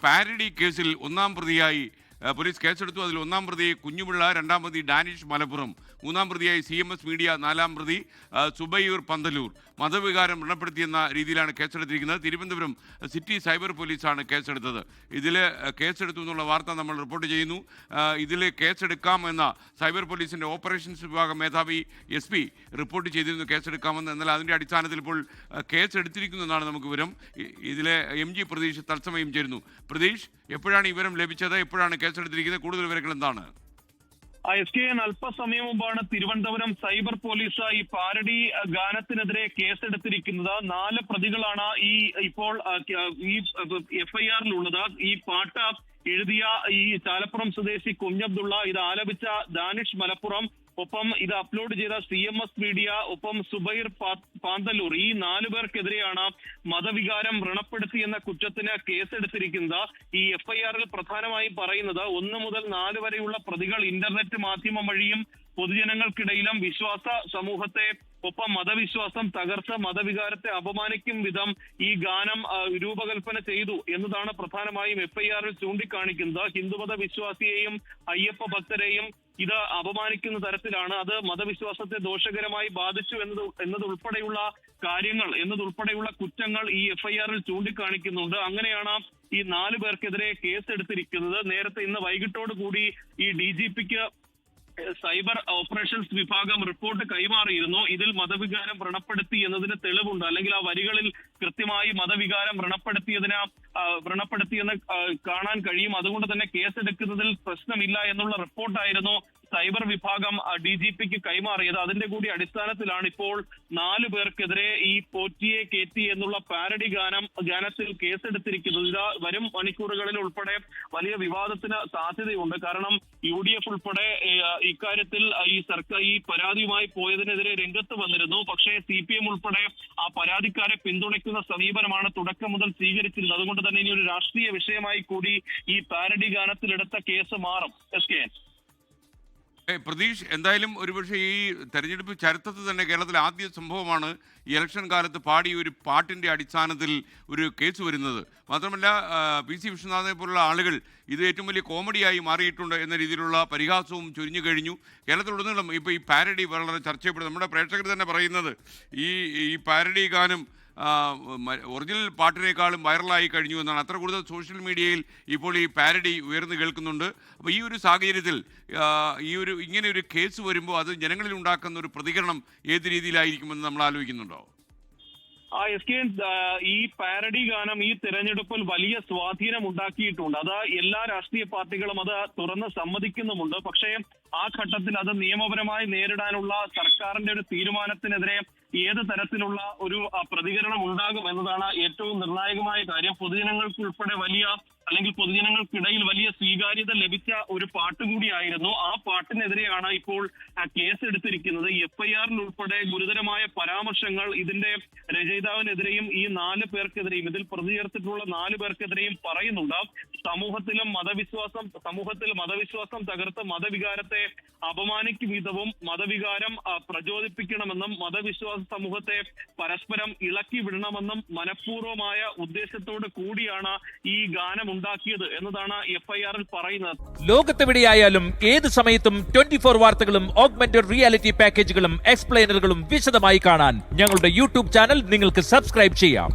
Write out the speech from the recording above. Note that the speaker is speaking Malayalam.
പാരഡി കേസിൽ ഒന്നാം പ്രതിയായി പോലീസ് കേസെടുത്തു. അതിൽ ഒന്നാം പ്രതി കുഞ്ഞുപിള്ള, രണ്ടാം പ്രതി ഡാനിഷ് മലപ്പുറം, മൂന്നാം പ്രതിയായി CMS മീഡിയ, നാലാം പ്രതി സുബൈർ പന്തലൂർ. മതവികാരം വ്രണപ്പെടുത്തിയെന്ന രീതിയിലാണ് കേസെടുത്തിരിക്കുന്നത്. തിരുവനന്തപുരം സിറ്റി സൈബർ പോലീസാണ് കേസെടുത്തത്. ഇതിൽ കേസെടുത്തു എന്നുള്ള വാർത്ത നമ്മൾ റിപ്പോർട്ട് ചെയ്യുന്നു. ഇതിൽ കേസെടുക്കാമെന്ന സൈബർ പോലീസിൻ്റെ ഓപ്പറേഷൻസ് വിഭാഗം മേധാവി SP റിപ്പോർട്ട് ചെയ്തിരുന്നു കേസെടുക്കാമെന്ന്. എന്നാൽ അതിൻ്റെ അടിസ്ഥാനത്തിൽ ഇപ്പോൾ കേസെടുത്തിരിക്കുന്നു എന്നാണ് നമുക്ക് വിവരം. ഇതിലെ MG പ്രതീഷ് തത്സമയം ചേരുന്നു. പ്രതീഷ്, എപ്പോഴാണ് ഈ വിവരം ലഭിച്ചത്? എപ്പോഴാണ് കേസെടുത്തിരിക്കുന്നത്? കൂടുതൽ വിവരങ്ങൾ എന്താണ്? SKN അല്പസമയം മുമ്പാണ് തിരുവനന്തപുരം സൈബർ പോലീസ് ഈ പാരഡി ഗാനത്തിനെതിരെ കേസെടുത്തിരിക്കുന്നത്. 4 പ്രതികളാണ് ഇപ്പോൾ ഈ FIR-ലുള്ളത്. ഈ പാട്ട് എഴുതിയ ഈ ചാലപ്പുറം സ്വദേശി കുഞ്ഞബ്ദുള്ള, ഇത് ആലപിച്ച ദാനിഷ് മലപ്പുറം, ഒപ്പം ഇത് അപ്ലോഡ് ചെയ്ത CMS മീഡിയ, ഒപ്പം സുബൈർ പാന്തല്ലൂർ. ഈ 4 പേർക്കെതിരെയാണ് മതവികാരം വ്രണപ്പെടുത്തിയെന്ന കുറ്റത്തിന് കേസെടുത്തിരിക്കുന്നത്. ഈ FIR-ൽ പ്രധാനമായും പറയുന്നത് 1 മുതൽ 4 വരെയുള്ള പ്രതികൾ ഇന്റർനെറ്റ് മാധ്യമം വഴിയും പൊതുജനങ്ങൾക്കിടയിലും വിശ്വാസ സമൂഹത്തെ, ഒപ്പം മതവിശ്വാസം തകർത്ത് മതവികാരത്തെ അപമാനിക്കും വിധം ഈ ഗാനം രൂപകൽപ്പന ചെയ്തു എന്നതാണ് പ്രധാനമായും FIR-ൽ ചൂണ്ടിക്കാണിക്കുന്നത്. ഹിന്ദുമത വിശ്വാസിയെയും അയ്യപ്പ ഭക്തരെയും ഇത് അപമാനിക്കുന്ന തരത്തിലാണ്, അത് മതവിശ്വാസത്തെ ദോഷകരമായി ബാധിച്ചു എന്നതുൾപ്പെടെയുള്ള കുറ്റങ്ങൾ ഈ FIR-ൽ ചൂണ്ടിക്കാണിക്കുന്നുണ്ട്. അങ്ങനെയാണ് ഈ 4 പേർക്കെതിരെ കേസെടുത്തിരിക്കുന്നത്. നേരത്തെ ഇന്ന് വൈകിട്ടോട് കൂടി ഈ DGPക്ക് സൈബർ ഓപ്പറേഷൻസ് വിഭാഗം റിപ്പോർട്ട് കൈമാറിയിരുന്നു. ഇതിൽ മതവികാരം വ്രണപ്പെടുത്തി എന്നതിന് തെളിവുണ്ട്, അല്ലെങ്കിൽ ആ വരികളിൽ കൃത്യമായി മതവികാരം വ്രണപ്പെടുത്തിയെന്ന് കാണാൻ കഴിയും. അതുകൊണ്ട് തന്നെ കേസെടുക്കുന്നതിൽ പ്രശ്നമില്ല എന്നുള്ള റിപ്പോർട്ടായിരുന്നു സൈബർ വിഭാഗം DGPക്ക് കൈമാറിയത്. അതിന്റെ കൂടി അടിസ്ഥാനത്തിലാണ് ഇപ്പോൾ 4 പേർക്കെതിരെ ഈ പോറ്റിയെ കേറ്റി എന്നുള്ള പാരഡി ഗാനത്തിൽ കേസെടുത്തിരിക്കുന്നത്. ഇത് വരും മണിക്കൂറുകളിൽ ഉൾപ്പെടെ വലിയ വിവാദത്തിന് സാധ്യതയുണ്ട്. കാരണം UDF ഉൾപ്പെടെ ഇക്കാര്യത്തിൽ ഈ പരാതിയുമായി പോയതിനെതിരെ രംഗത്ത് വന്നിരുന്നു. പക്ഷേ CPM ഉൾപ്പെടെ ആ പരാതിക്കാരെ പിന്തുണയ്ക്കുന്ന സമീപനമാണ് തുടക്കം മുതൽ സ്വീകരിച്ചിരുന്നത്. അതുകൊണ്ട് തന്നെ ഇനി ഒരു രാഷ്ട്രീയ വിഷയമായി കൂടി ഈ പാരഡി ഗാനത്തിലെടുത്ത കേസ് മാറും. SKN പ്രതീഷ്, എന്തായാലും ഒരുപക്ഷെ ഈ തെരഞ്ഞെടുപ്പ് ചരിത്രത്തിൽ തന്നെ കേരളത്തിലെ ആദ്യ സംഭവമാണ് ഈ ഇലക്ഷൻ കാലത്ത് പാടിയ ഒരു പാട്ടിൻ്റെ അടിസ്ഥാനത്തിൽ ഒരു കേസ് വരുന്നത്. മാത്രമല്ല PC വിശ്വനാഥനെ പോലുള്ള ആളുകൾ ഇത് ഏറ്റവും വലിയ കോമഡിയായി മാറിയിട്ടുണ്ട് എന്ന രീതിയിലുള്ള പരിഹാസവും ചൊരിഞ്ഞു കഴിഞ്ഞു. കേരളത്തിലുടനീളം ഇപ്പോൾ ഈ പാരഡി വളരെ ചർച്ച ചെയ്യപ്പെടും. നമ്മുടെ പ്രേക്ഷകർ തന്നെ പറയുന്നത് ഈ പാരഡി ഗാനം ഒറിജിനൽ പാട്ടിനേക്കാളും വൈറലായി കഴിഞ്ഞു എന്നാണ്. അത്ര കൂടുതൽ സോഷ്യൽ മീഡിയയിൽ ഇപ്പോൾ ഈ പാരഡി ഉയർന്നു കേൾക്കുന്നുണ്ട്. അപ്പോൾ ഈ ഒരു സാഹചര്യത്തിൽ ഇങ്ങനെ ഒരു കേസ് വരുമ്പോൾ അത് ജനങ്ങളിൽ ഉണ്ടാക്കുന്ന ഒരു പ്രതികരണം ഏത് രീതിയിലായിരിക്കുമെന്ന് നമ്മൾ ആലോചിക്കുന്നുണ്ടോ? SKN ഈ പാരഡി ഗാനം ഈ തെരഞ്ഞെടുപ്പിൽ വലിയ സ്വാധീനം ഉണ്ടാക്കിയിട്ടുണ്ട്. അത് എല്ലാ രാഷ്ട്രീയ പാർട്ടികളും അത് തുറന്ന് സമ്മതിക്കുന്നുമുണ്ട്. പക്ഷേ ആ ഘട്ടത്തിൽ അത് നിയമപരമായി നേരിടാനുള്ള സർക്കാരിന്റെ ഒരു തീരുമാനത്തിനെതിരെ ഏത് തരത്തിലുള്ള ഒരു പ്രതികരണം ഉണ്ടാകും എന്നതാണ് ഏറ്റവും നിർണായകമായ കാര്യം. പൊതുജനങ്ങൾക്കുൾപ്പെടെ പൊതുജനങ്ങൾക്കിടയിൽ വലിയ സ്വീകാര്യത ലഭിച്ച ഒരു പാട്ട് കൂടിയായിരുന്നു. ആ പാട്ടിനെതിരെയാണ് ഇപ്പോൾ കേസെടുത്തിരിക്കുന്നത്. FIR-ൽ ഉൾപ്പെടെ ഗുരുതരമായ പരാമർശങ്ങൾ ഇതിന്റെ രചയിതാവിനെതിരെയും ഈ 4 പേർക്കെതിരെയും, ഇതിൽ പ്രതി ചേർത്തിട്ടുള്ള 4 പേർക്കെതിരെയും പറയുന്നുണ്ട്. സമൂഹത്തിൽ മതവിശ്വാസം തകർത്ത് മതവികാരത്തെ അപമാനിക്കും വിധവും മതവികാരം പ്രചോദിപ്പിക്കണമെന്നും മതവിശ്വാസ സമൂഹത്തെ പരസ്പരം ഇളക്കി വിടണമെന്നും മനഃപൂർവമായ ഉദ്ദേശത്തോട് കൂടിയാണ് ഈ ഗാനം ഉണ്ടാക്കിയത് എന്നതാണ് FIR-ൽ പറയുന്നത്. ലോകത്തെവിടെയായാലും ഏത് സമയത്തും 24 വാർത്തകളും ഓഗ്മെന്റഡ് റിയാലിറ്റി പാക്കേജുകളും എക്സ്പ്ലെയിനറുകളും വിശദമായി കാണാൻ ഞങ്ങളുടെ YouTube ചാനൽ നിങ്ങൾക്ക് സബ്സ്ക്രൈബ് ചെയ്യാം.